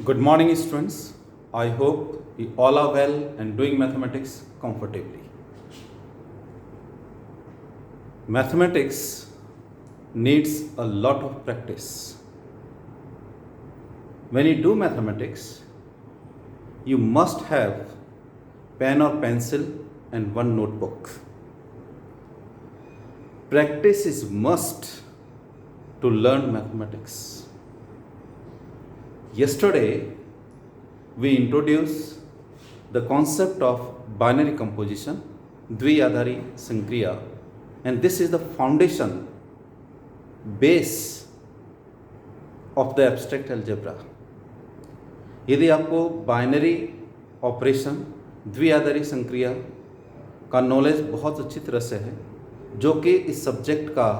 Good morning, students. I hope you all are well and doing mathematics comfortably. Mathematics needs a lot of practice. When you do mathematics, you must have pen or pencil and one notebook. Practice is must to learn mathematics. Yesterday, we introduced the concept of binary composition, Dviyadhari Sankriya, and this is the foundation, base of the abstract algebra. यदि आपको binary operation द्विआधारी संक्रिया का knowledge बहुत अच्छी तरह से है, जो कि इस सब्जेक्ट का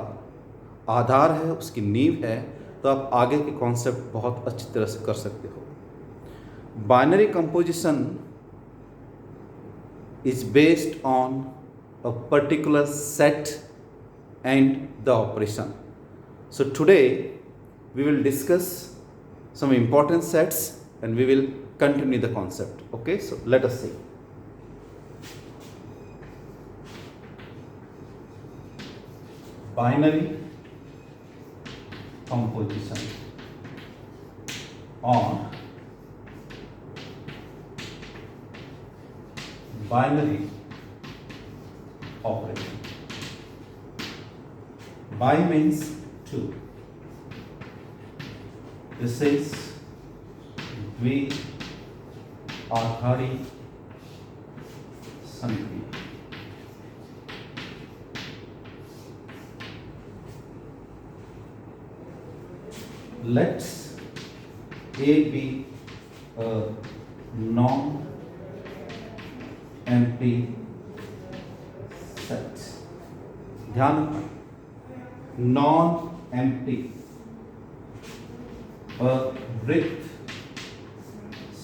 आधार है, उसकी नींव है, तो आप आगे के कॉन्सेप्ट बहुत अच्छी तरह से कर सकते हो. Binary composition is based on a particular set and the operation. So today we will discuss some important sets and we will continue the concept. Okay, so let us see. Binary composition on binary operation. Bi means 2. This is द्विआधारी संक्रिया. Let A be a non-empty set. ध्यान रखना, non-empty, a वृत्त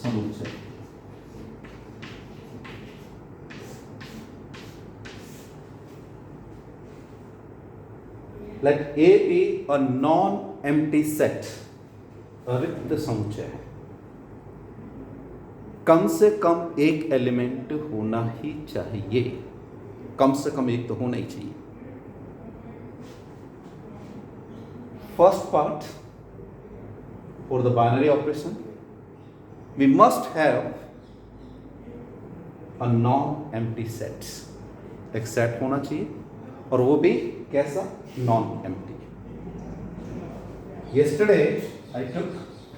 समुच्चय. Let A be a non-empty set, रिक्त समुच्चय है. कम से कम एक एलिमेंट होना ही चाहिए. कम से कम एक तो होना ही चाहिए. First part, for the binary operation, we must have a non-empty set. एक सेट होना चाहिए और वो भी कैसा? Non-empty. Yesterday I took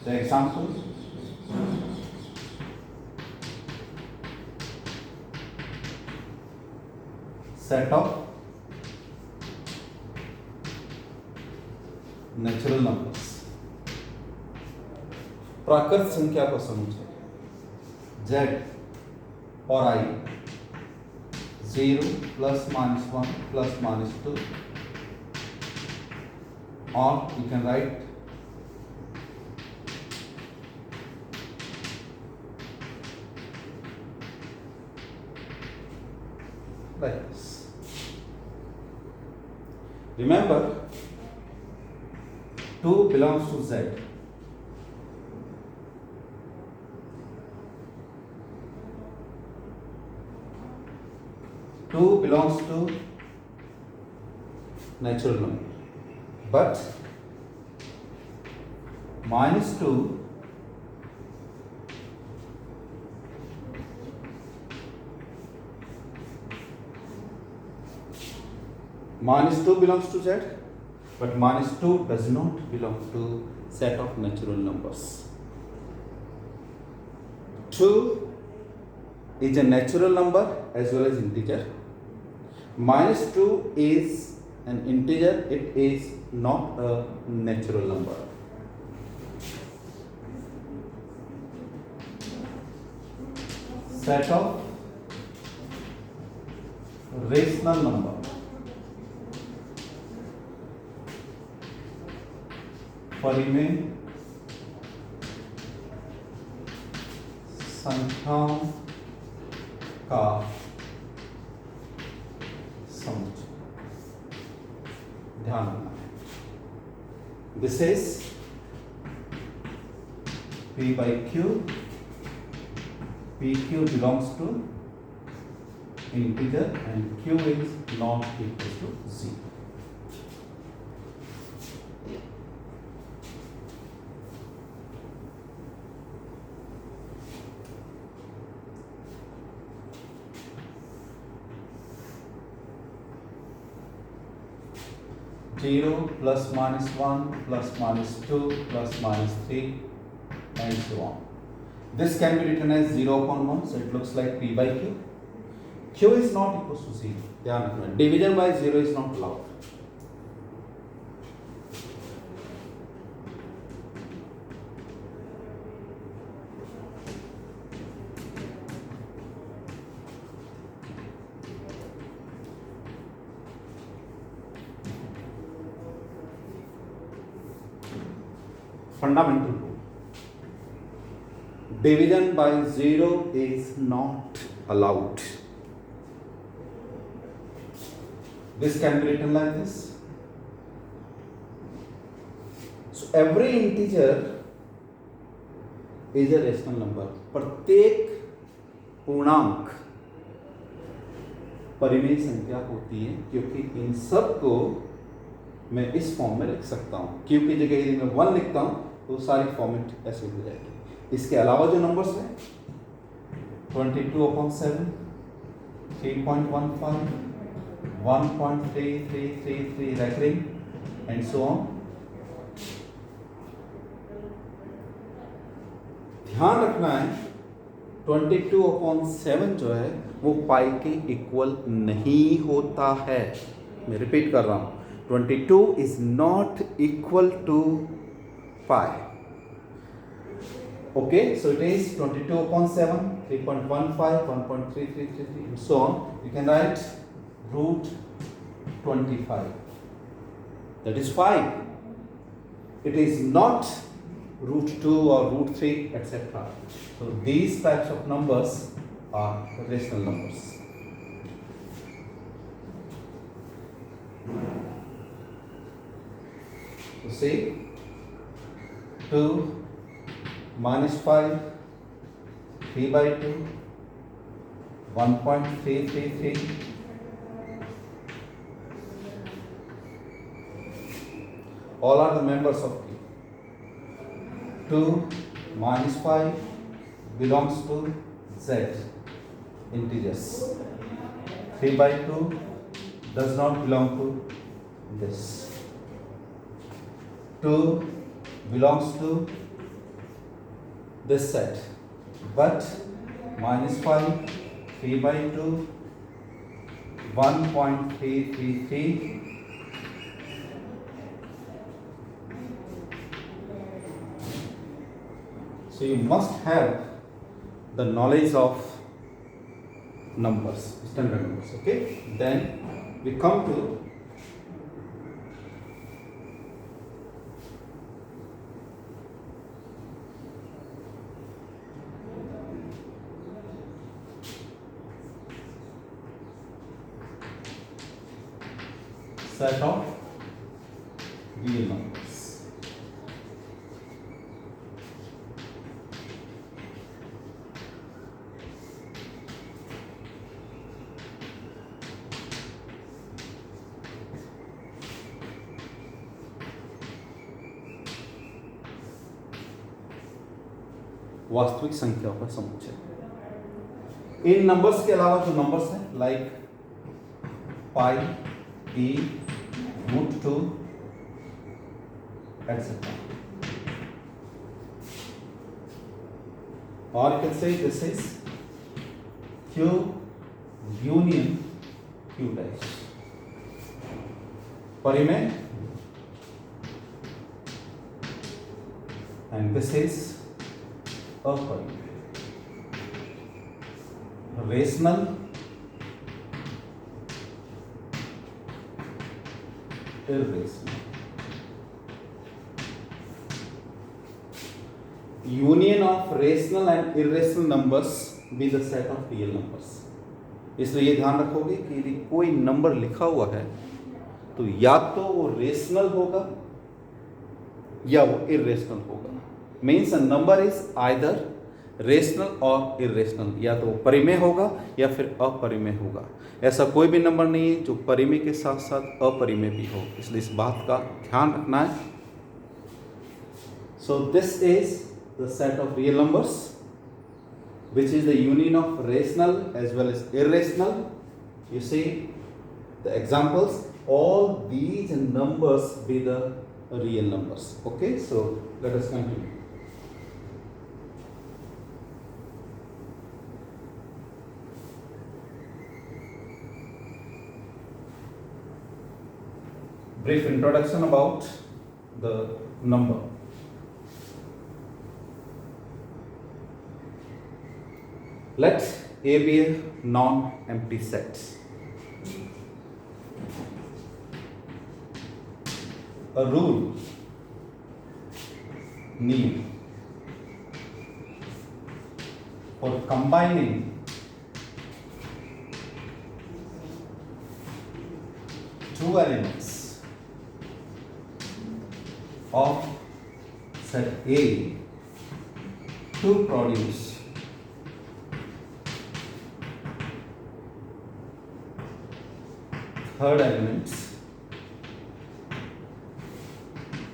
the example set of natural numbers, प्राकृत संख्या का समुच्चय z और i, 0 plus minus 1 plus minus 2, or you can write like this. Remember, 2 belongs to z. Two belongs to natural number, but minus 2 belongs to z, but minus 2 does not belong to set of natural numbers. 2 is a natural number as well as integer. Minus 2 is an integer, it is not a natural number. Set of rational number परिमेय संख्याओं का समुच्चय. ध्यान रखना है. This is P by Q, PQ belongs to integer and Q is not equal to 0. Zero plus minus 1 plus minus 2 plus minus 3 and so on. This can be written as 0 upon 1, so it looks like P by Q. Q is not equal to 0. ध्यान रखना, division by 0 is not allowed. Fundamental rule. Division by 0 is not allowed. This can be written like this. So every integer is a rational number. प्रत्येक पूर्णांक परिमेय संख्या होती है, क्योंकि इन सब को मैं इस फॉर्म में लिख सकता हूँ. क्यू की जगह यदि मैं 1 लिखता हूँ तो सारी फॉर्मेट ऐसे हो जाएगी. इसके अलावा जो नंबर्स हैं 22/7, 3.15, 1.3333 recurring and so on. ध्यान रखना है 22/7 जो है वो पाई के इक्वल नहीं होता है. मैं रिपीट कर रहा हूँ, 22 is not equal to pi. Okay, so it is 22/7, 3.15, 1.3333 and so on. You can write root 25. That is 5. It is not root 2 or root 3, etc. So these types of numbers are rational numbers. So see, 2 minus 5, 3 by 2, 1.333. All are the members of Q. 2 minus 5 belongs to Z integers. 3 by 2 does not belong to this. 2 belongs to this set, but minus 5, 3 by 2, 1.333. So you must have the knowledge of numbers, standard numbers, okay? Then we come to set of real numbers. वास्तविक संख्याओं का समुच्चय. इन numbers के अलावा जो numbers हैं like pi, e, root 2, etc. Or you can say this is Q union Q dash. परिमेय, and this is अपरिमेय. Rational, irrational. Union of rational and irrational numbers be the set of real numbers. इसलिए ये ध्यान रखोगे कि यदि कोई number लिखा हुआ है तो या तो वो रेशनल होगा या वो इरेशनल होगा. Means number is either rational और इरेशनल, या तो परिमेय होगा या फिर अपरिमेय होगा। ऐसा कोई भी नंबर नहीं है जो परिमेय के साथ साथ अपरिमेय भी हो, इसलिए इस बात का ध्यान रखना है। So this is the set of real numbers which is the union of rational as well as irrational. You see the examples, all these numbers be the real numbers. Okay, so let us continue. Brief introduction about the number. Let A be a non-empty set. A rule, need for combining two elements of set A to produce third elements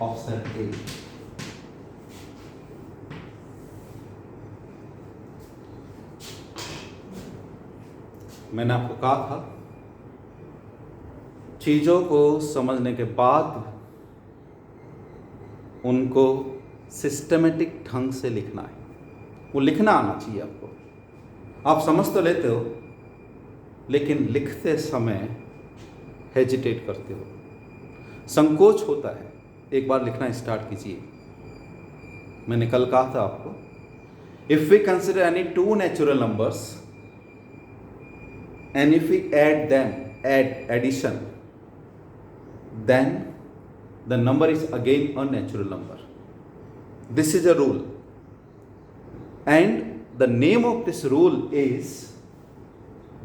of set A. मैंने आपको कहा था चीज़ों को समझने के बाद उनको सिस्टमेटिक ढंग से लिखना है। वो लिखना आना चाहिए आपको। आप समझ तो लेते हो लेकिन लिखते समय हेजिटेट करते हो, संकोच होता है। एक बार लिखना स्टार्ट कीजिए। मैंने कल कहा था आपको, if we consider any two natural numbers and if we add them, addition, then the number is again a natural number. This is a rule, and the name of this rule is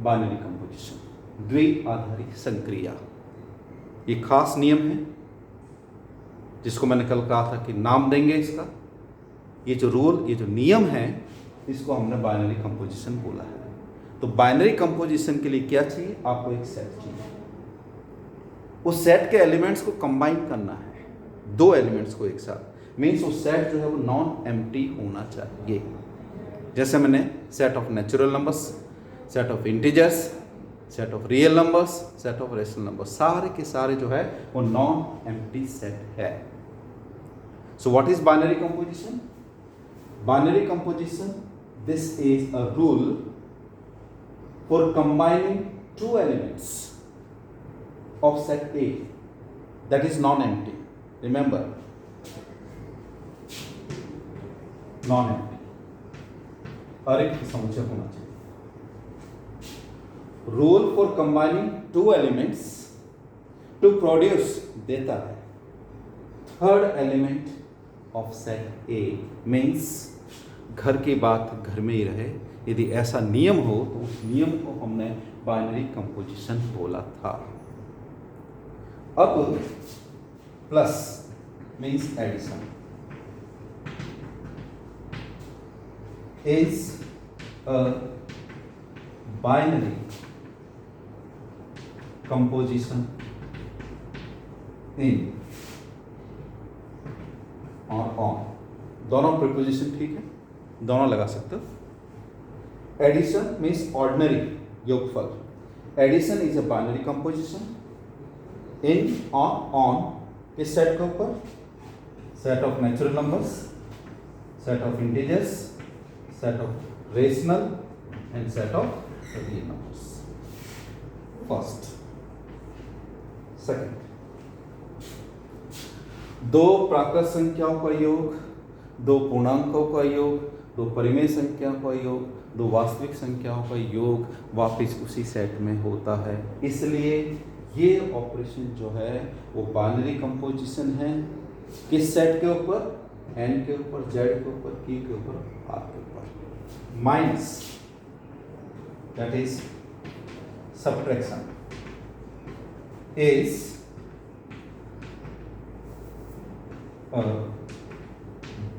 binary composition, द्विआधारी संक्रिया. ये खास नियम है जिसको मैंने कल कहा था कि नाम देंगे इसका. ये जो रूल, ये जो नियम है, इसको हमने बाइनरी कंपोजिशन बोला है. तो बाइनरी कंपोजिशन के लिए क्या चाहिए? आपको एक सेट चाहिए. उस सेट के एलिमेंट्स को कंबाइन करना है, दो एलिमेंट्स को एक साथ. मीन्स वो सेट जो है वो नॉन एम्प्टी होना चाहिए. जैसे मैंने set of natural numbers, set of integers, set of real numbers, set of rational numbers, सारे के सारे जो है वो नॉन एम्प्टी सेट है. So what is binary composition? Binary composition, this is a rule for combining two elements of set A that is non-empty. Remember, non-empty. हर एक समुच्चय होना चाहिए. Rule for combining two elements to produce देता है third element of set A. means घर की बात घर में ही रहे. यदि ऐसा नियम हो तो उस नियम को हमने बाइनरी कंपोजिशन बोला था. अब plus means addition is a binary composition in और ऑन. दोनों प्रीपोजिशन ठीक है, दोनों लगा सकते हो. एडिशन मीन्स ऑर्डिनरी योगफल. Addition is a binary composition in और ऑन किस सेट के ऊपर? Set of natural numbers, set of integers, set of rational and set of real numbers. First. Second, दो प्राकृत संख्याओं का योग, दो पूर्णांकों का योग, दो परिमेय संख्याओं का योग, दो वास्तविक संख्याओं का योग वापस उसी सेट में होता है. इसलिए ये ऑपरेशन जो है वो बाइनरी कंपोजिशन है. किस सेट के ऊपर? एन के ऊपर, जेड के ऊपर, क्यू के ऊपर, आर के ऊपर. Minus, that is subtraction, is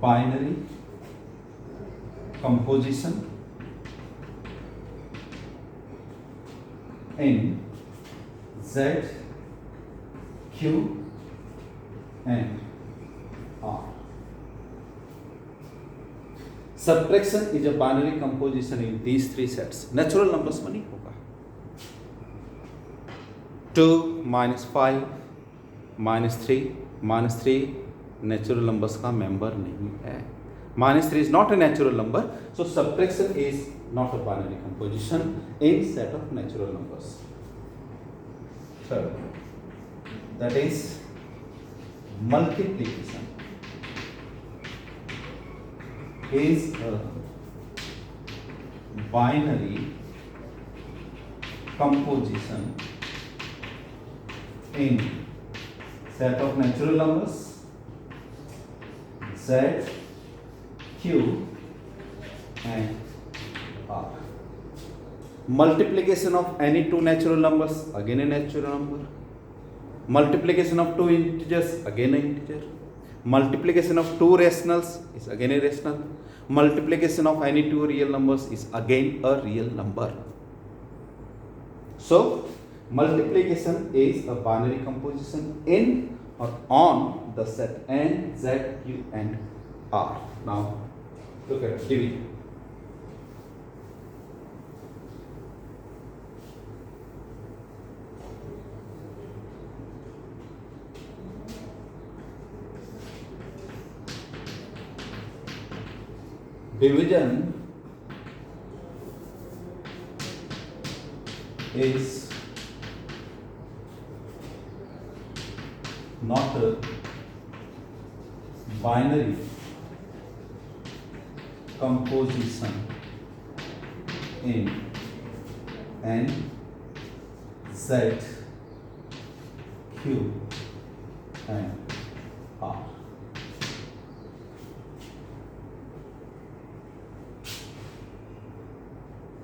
binary composition in Z, Q and R. Subtraction is a binary composition in these three sets. Natural numbers में नहीं होगा. 2 minus 5 minus 3 natural numbers का member नहीं है. -3 is not a natural number, so subtraction is not a binary composition in set of natural numbers. Third, that is multiplication is a binary composition in set of natural numbers Z, Q and R. Multiplication of any two natural numbers, again a natural number. Multiplication of two integers, again an integer. Multiplication of two rationals is again a rational. Multiplication of any two real numbers is again a real number. So multiplication is a binary composition in or on the set N, Z, Q and R. Now look at division. Division is not a binary composition in N, Z, Q and R.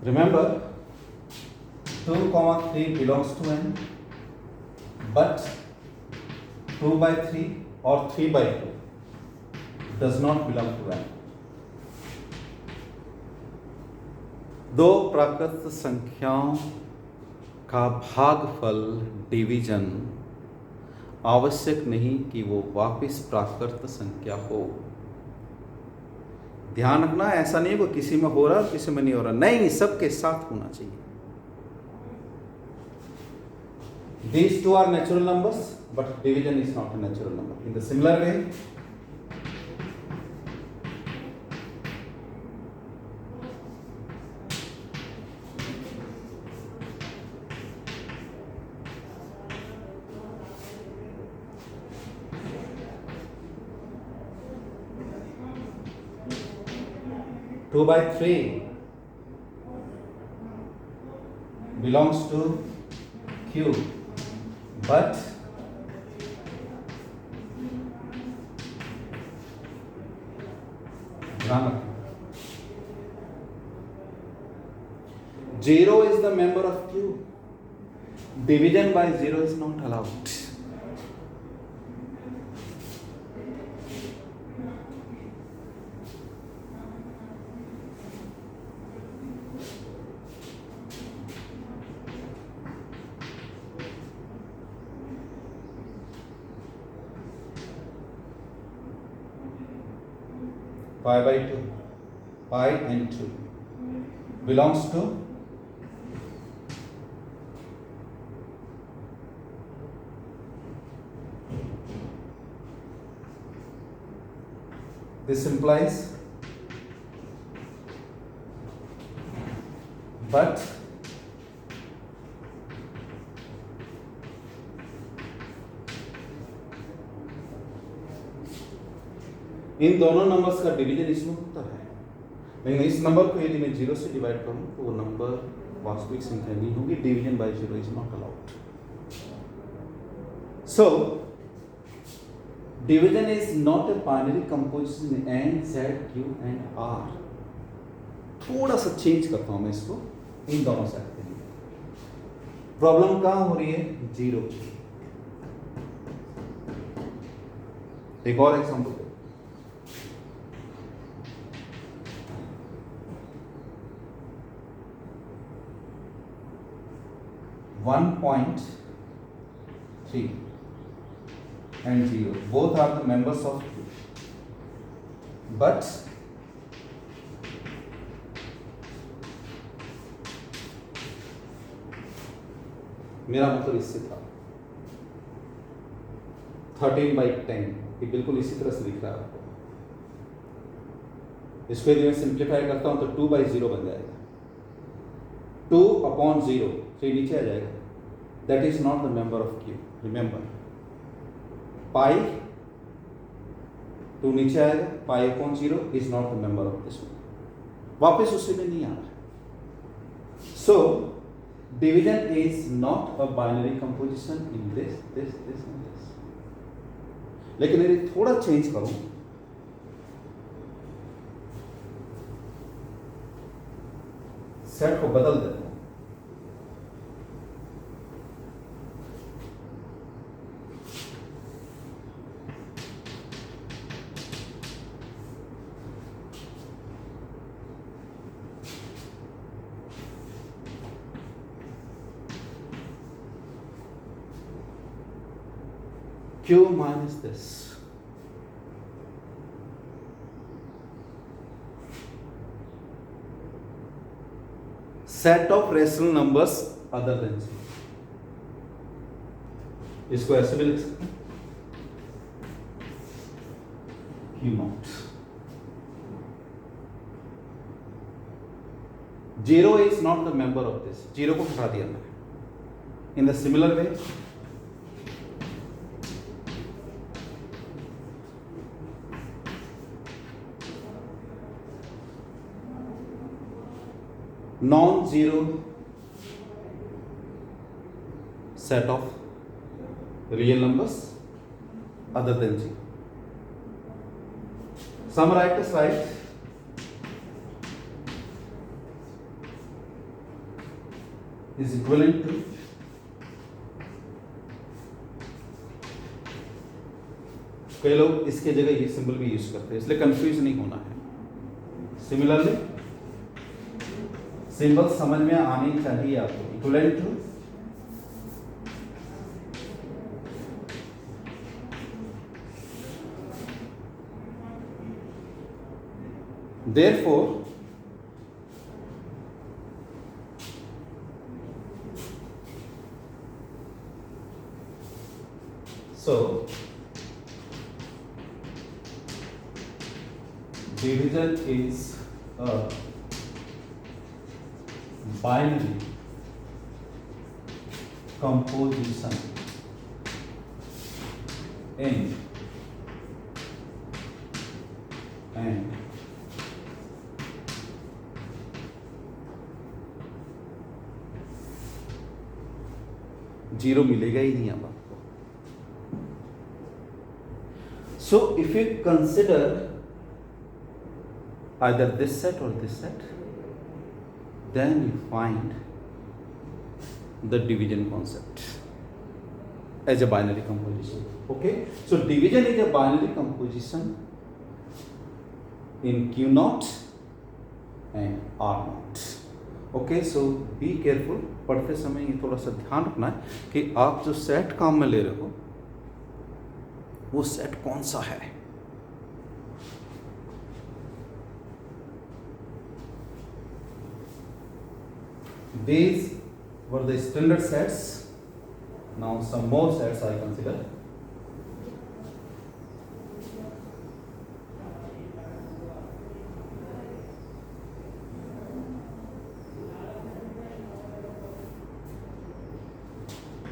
Remember, 2, 3 belongs to N, but 2 by 3 or 3 by 2 does not belong to N. दो प्राकृत संख्याओं का भागफल division आवश्यक नहीं कि वो वापस प्राकृत संख्या हो. ध्यान रखना, ऐसा नहीं है कि किसी में हो रहा है किसी में नहीं हो रहा. नहीं, सबके साथ होना चाहिए. These two are natural numbers, but division is not a natural number. In the similar way, two by 3 belongs to Q, but grammar. 0 is the member of Q. Division by 0 is not allowed. Pi by 2, pi and 2 belongs to this implies but इन दोनों numbers का division इसमें होता है, लेकिन इस number को यदि मैं 0 से डिवाइड करूं तो वो नंबर वास्तविक संख्या नहीं होगी. Division bye 0 is not allowed. So division is not a binary composition in N, Z, Q and R. थोड़ा सा चेंज करता हूं मैं इसको इन दोनों सेट के लिए. प्रॉब्लम कहां हो रही है? 0. एक और example. 1.3 and 0 both are the members of Q, but मेरा मतलब इससे था 13/10, ये बिल्कुल इसी तरह से दिख रहा है आपको। इसको यदि मैं सिंप्लीफाई करता हूं तो 2/0 बन जाएगा, 2/0, तो ये नीचे आ जाएगा। That is not the member of Q, remember. Pi 2 नीचे आएगा, पाई/0 is not the member of this one, वापस उसी में नहीं आ रहा है। सो division is not a binary composition in this and this। लेकिन यदि थोड़ा चेंज करूं, सेट को बदल देता हूं, Q minus this, set of rational numbers other than 0। इसको ऐसे भी लिख सकते हैं, Q naught। 0 is not the member of this, 0 को हटा दिया मैंने। In the similar way, non-zero set of real numbers other than 0. Some writers write is equivalent to कई लोग इसके जगह ये सिंबल भी यूज करते हैं, इसलिए कंफ्यूज नहीं होना है। सिमिलरली सिंबल समझ में आनी चाहिए आपको। Equivalent to therefore so division is a binary composition in and zero मिलेगा ही नहीं अब आपको। So if you consider either this set or this set, then you find the division concept as a binary composition. Okay, so division is a binary composition in Q naught and R naught. Okay, so be careful, पढ़ते समय ये थोड़ा सा ध्यान रखना है कि आप जो सेट काम में ले रहे हो वो सेट कौन सा है। These were the standard sets. Now some more sets I consider.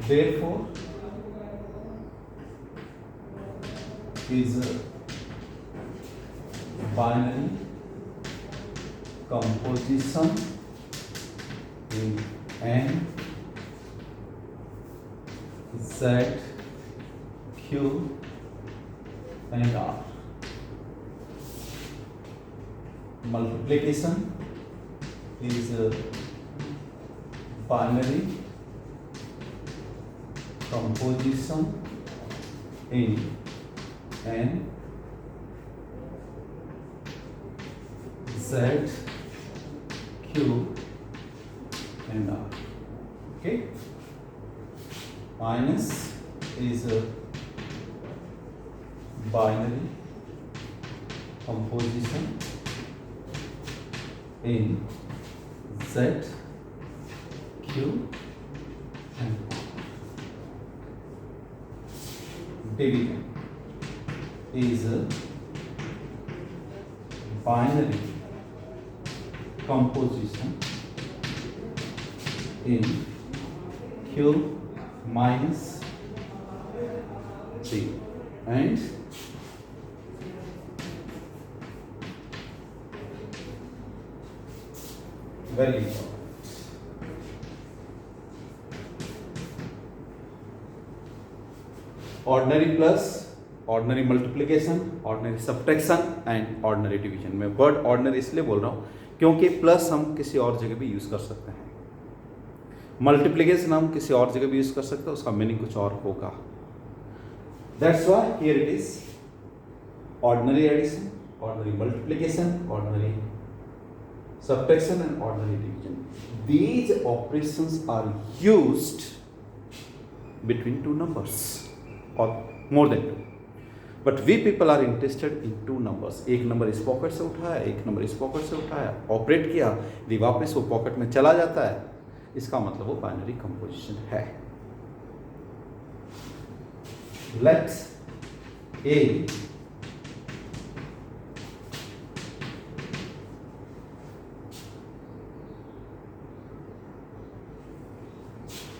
Therefore, is a binary composition in N, Z, Q and R. Multiplication is a binary composition in N, Z, Q and R. Okay, minus is a binary composition in Z, Q and division is a binary composition in Q minus G and very important. Ordinary plus, ordinary multiplication, ordinary subtraction and ordinary division. मैं word ordinary इसलिए बोल रहा हूँ क्योंकि plus हम किसी और जगह भी यूज़ कर सकते हैं, मल्टीप्लिकेशन हम किसी और जगह भी यूज़ कर सकते हैं, उसका मीनिंग कुछ और होगा. That's why here it is ordinary addition, ordinary multiplication, ordinary subtraction and ordinary division. These operations are used between two numbers or more than two. But we people are interested in two numbers. एक number इस pocket से उठाया, एक number इस pocket से उठाया, operate किया, यदि वापस वो पॉकेट में चला जाता है, इसका मतलब वो बाइनरी कंपोजिशन है. Let A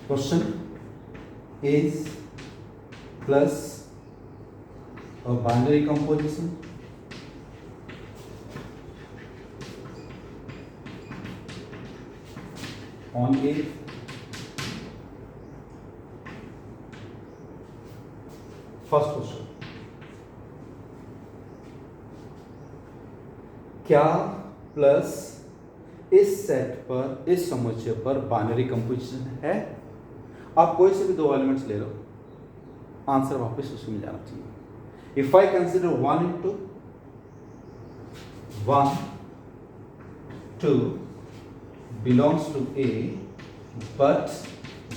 question is plus a binary composition on A first question, क्या प्लस इस सेट पर, इस समुच्चय पर बाइनरी कंपोजिशन है? आप कोई से भी दो एलिमेंट्स ले लो, आंसर वापस उसी में जाना चाहिए. If I consider 1 into 1 2 belongs to A, but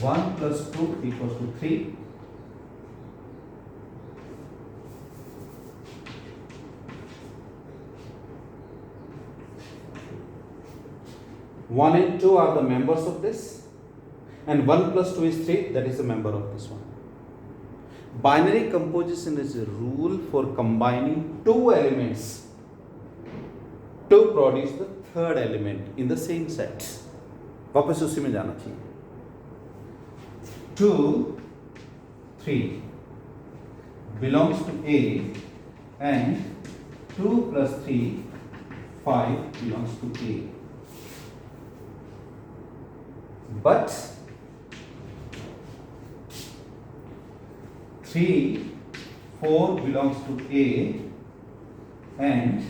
1 plus 2 equals to 3. 1 and 2 are the members of this, and 1 plus 2 is 3, that is a member of this one. Binary composition is a rule for combining two elements to produce the third element in the same set. वापस उसी में जाना चाहिए. 2 3 belongs to A, and 2 plus 3 5 belongs to A. But 3 4 belongs to A, and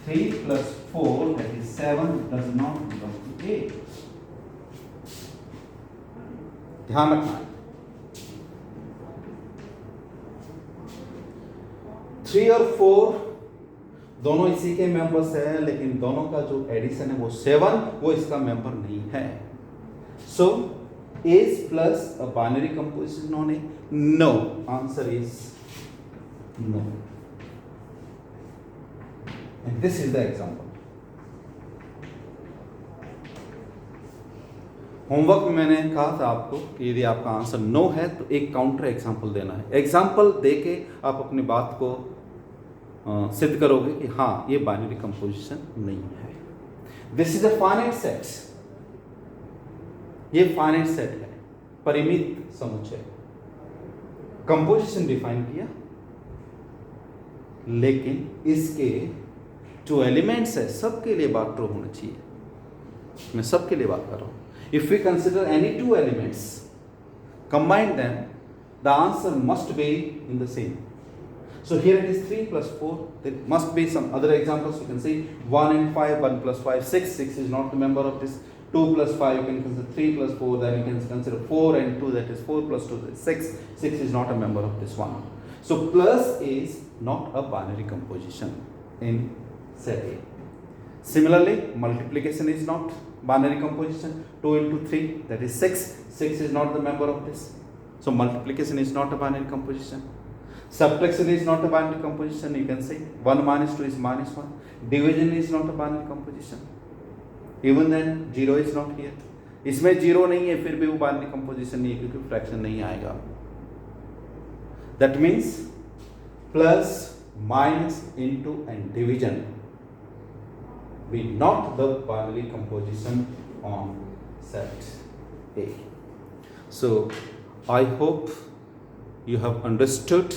3 plus 4, that is 7, does not belong to A. ध्यान रखना. 3 और 4 दोनों इसी के मेंबर्स है, लेकिन दोनों का जो एडिशन है वो 7, वो इसका मेंबर नहीं है. So, is plus a binary composition on A? No. Answer is no. And this is the example. Homework में मैंने कहा था आपको कि यदि आपका आंसर नो है तो एक काउंटर एग्जाम्पल देना है. एग्जाम्पल देके आप अपनी बात को सिद्ध करोगे कि हाँ ये बाइनरी कंपोजिशन नहीं है. This is a finite set. ये फाइनाइट सेट है, परिमित समुच्चय. कंपोजिशन डिफाइन किया, लेकिन इसके जो एलिमेंट्स है सबके लिए बात ट्रू होना चाहिए. मैं सबके लिए बात कर रहा हूं. If we consider any two elements, combine them, the answer must be in the same. So here it is 3 plus 4. There must be some other examples. You can see 1 and 5, 1 plus 5, 6. 6 is not the member of this. 2 plus 5, you can consider 3 plus 4. Then you can consider 4 and 2, that is 4 plus 2, that is 6. 6 is not a member of this one. So plus is not a binary composition in set A. Similarly, multiplication is not binary composition. 2 into 3, that is 6. 6 is not the member of this. So multiplication is not a binary composition. Subtraction is not a binary composition. You can say 1 minus 2 is minus 1. Division is not a binary composition. Even then 0 is not here. इसमें 0 नहीं है, फिर भी वो binary composition नहीं है क्योंकि fraction नहीं आएगा. That means plus, minus, into and division be not the binary composition on set A. So I hope you have understood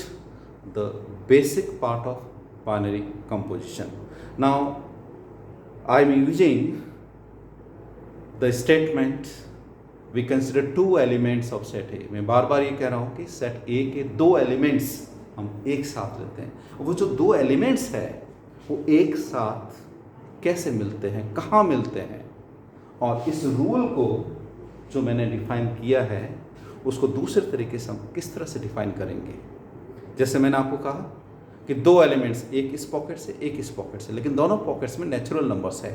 the basic part of binary composition. Now I am using the statement we consider two elements of set A. मैं बार बार ये कह रहा हूँ कि set A के दो elements हम एक साथ लेते हैं. वो जो दो elements है वो एक साथ कैसे मिलते हैं, कहाँ मिलते हैं, और इस रूल को जो मैंने डिफाइन किया है उसको दूसरे तरीके से हम किस तरह से डिफाइन करेंगे. जैसे मैंने आपको कहा कि दो एलिमेंट्स, एक इस पॉकेट से एक इस पॉकेट से, लेकिन दोनों पॉकेट्स में नेचुरल नंबर्स है.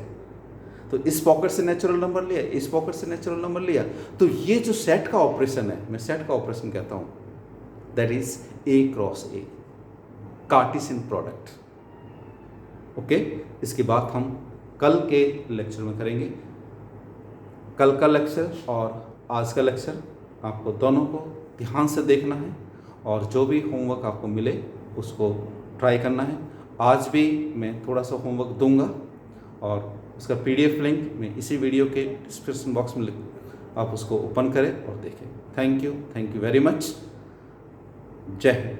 तो इस पॉकेट से नेचुरल नंबर लिया, इस पॉकेट से नेचुरल नंबर लिया, तो ये जो सेट का ऑपरेशन है, मैं सेट का ऑपरेशन कहता हूँ, that is a cross A, Cartesian product. Okay, इसकी बात हम कल के लेक्चर में करेंगे. कल का लेक्चर और आज का लेक्चर आपको दोनों को ध्यान से देखना है और जो भी होमवर्क आपको मिले उसको ट्राई करना है. आज भी मैं थोड़ा सा होमवर्क दूंगा और उसका PDF लिंक मैं इसी वीडियो के डिस्क्रिप्शन बॉक्स में आप उसको ओपन करें और देखें. Thank you very much. जय हिंद.